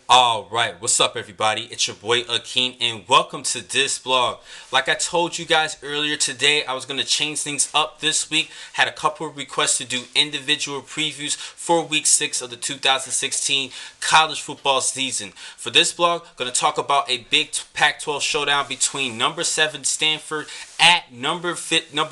Alright, what's up everybody? It's your boy Akeem and welcome to this vlog. Like I told you guys earlier today, I was going to change things up this week. Had a couple of requests to do individual previews for week 6 of the 2016 college football season. For this vlog, I'm going to talk about a big Pac-12 showdown between number 7 Stanford at number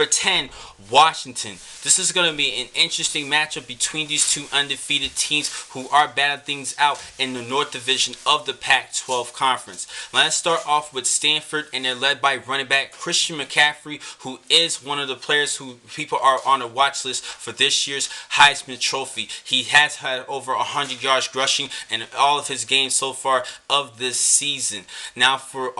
10 Washington. This is going to be an interesting matchup between these two undefeated teams who are battling things out in the North Division of the Pac-12 Conference. Let's start off with Stanford, and they're led by running back Christian McCaffrey, who is one of the players who people are on a watch list for this year's Heisman Trophy. He has had over 100 yards rushing in all of his games so far of this season. Now for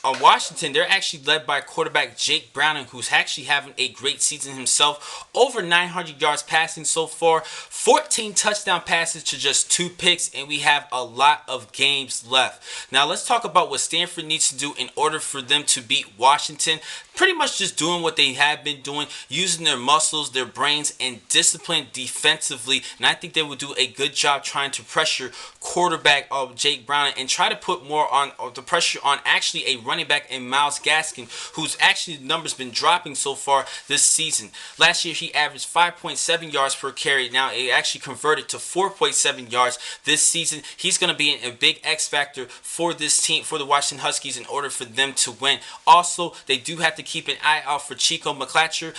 Washington, they're actually led by quarterback Jake Browning, who's actually having a great season himself. Over 900 yards passing so far, 14 touchdown passes to just 2 picks, and we have a lot of games left. Now let's talk about what Stanford needs to do in order for them to beat Washington. Pretty much just doing what they have been doing, using their muscles, their brains, and discipline defensively. And I think they will do a good job trying to pressure quarterback Jake Browning and try to put more on the pressure on actually a running back in Myles Gaskin, whose actually numbers been dropping so far this season. Last year he averaged 5.7 yards per carry. Now it actually converted to 4.7 yards this season. He's going to be a big X factor for this team, for the Washington Huskies, in order for them to win. Also, they do have to keep an eye out for Chico McClatcher,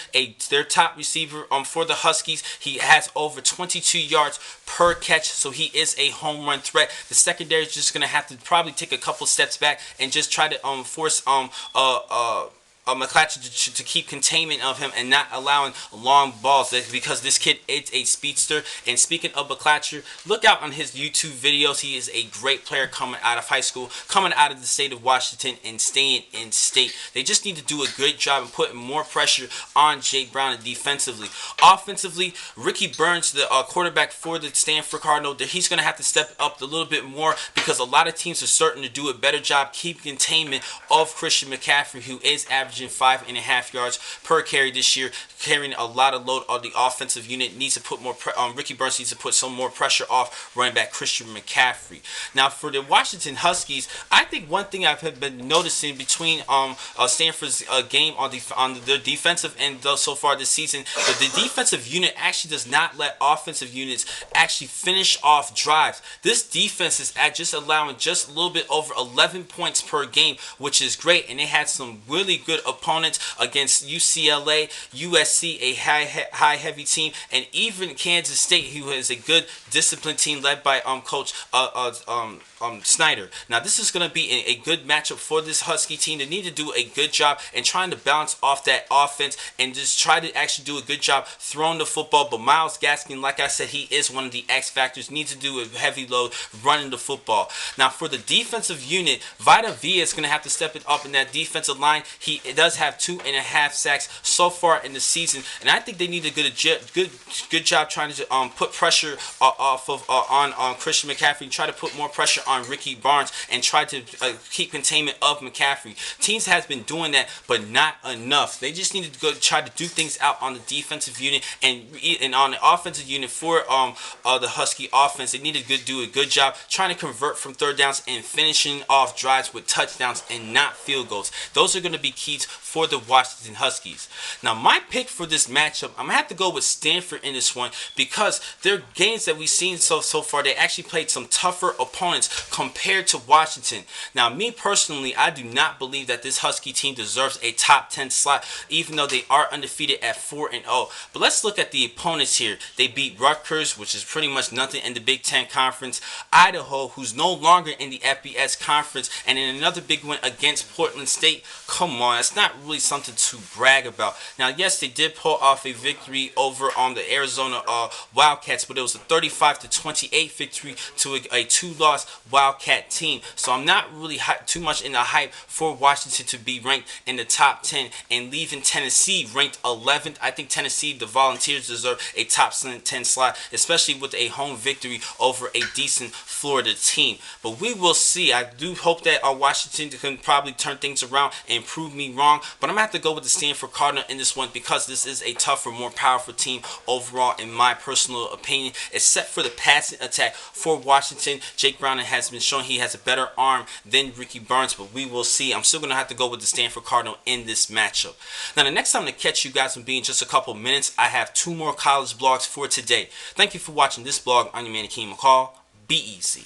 their top receiver for the Huskies. He has over 22 yards per catch, so he is a home run threat. The secondary is just going to have to probably take a couple steps back and just try to force McClatcher to keep containment of him and not allowing long balls, because this kid is a speedster. And speaking of McClatcher, look out on his YouTube videos. He is a great player coming out of high school, coming out of the state of Washington and staying in state. They just need to do a good job of putting more pressure on Jake Brown defensively. Offensively, Ricky Burns, the quarterback for the Stanford Cardinal, he's going to have to step up a little bit more, because a lot of teams are starting to do a better job keeping containment of Christian McCaffrey, who is averaging 5.5 yards per carry this year, carrying a lot of load on the offensive unit. Needs to put more Ricky Burns needs to put some more pressure off running back Christian McCaffrey. Now for the Washington Huskies, I think one thing I've been noticing between Stanford's game on their defensive end so far this season, that the defensive unit actually does not let offensive units actually finish off drives. This defense is just allowing just a little bit over 11 points per game, which is great, and they had some really good opponents against UCLA, USC, a high heavy team, and even Kansas State, who is a good disciplined team led by Coach Snyder. Now this is going to be a good matchup for this Husky team. They need to do a good job in trying to balance off that offense and just try to actually do a good job throwing the football. But Myles Gaskin, like I said, he is one of the X factors. Needs to do a heavy load running the football. Now for the defensive unit, Vita Vea is going to have to step it up in that defensive line. He does have 2.5 sacks so far in the season, and I think they need a good job trying to put pressure off of on Christian McCaffrey, try to put more pressure on Ricky Barnes, and try to keep containment of McCaffrey. Teams has been doing that, but not enough. They just need to go try to do things out on the defensive unit and on the offensive unit for the Husky offense. They need to do a good job trying to convert from third downs and finishing off drives with touchdowns and not field goals. Those are going to be keys for the Washington Huskies. Now my pick for this matchup, I'm going to have to go with Stanford in this one, because their games that we've seen so far, they actually played some tougher opponents compared to Washington. Now me personally, I do not believe that this Husky team deserves a top 10 slot, even though they are undefeated at 4-0. But let's look at the opponents here. They beat Rutgers, which is pretty much nothing in the Big Ten Conference, Idaho, who's no longer in the FBS Conference, and in another big win against Portland State. Come on, it's not really something to brag about. Now yes, they did pull off a victory over on the Arizona Wildcats, but it was a 35-28 victory to a 2-loss Wildcat team. So I'm not really too much in the hype for Washington to be ranked in the top 10 and leaving Tennessee ranked 11th. I think Tennessee, the Volunteers, deserve a top 10 slot, especially with a home victory over a decent Florida team. But we will see. I do hope that Washington can probably turn things around and improve me wrong, but I'm going to have to go with the Stanford Cardinal in this one because this is a tougher, more powerful team overall in my personal opinion, except for the passing attack for Washington. Jake Browning has been shown he has a better arm than Ricky Burns, but we will see. I'm still going to have to go with the Stanford Cardinal in this matchup. Now, the next time to catch you guys will be in just a couple minutes. I have 2 more college blogs for today. Thank you for watching this blog. I'm your man, Akeem McCall. Be easy.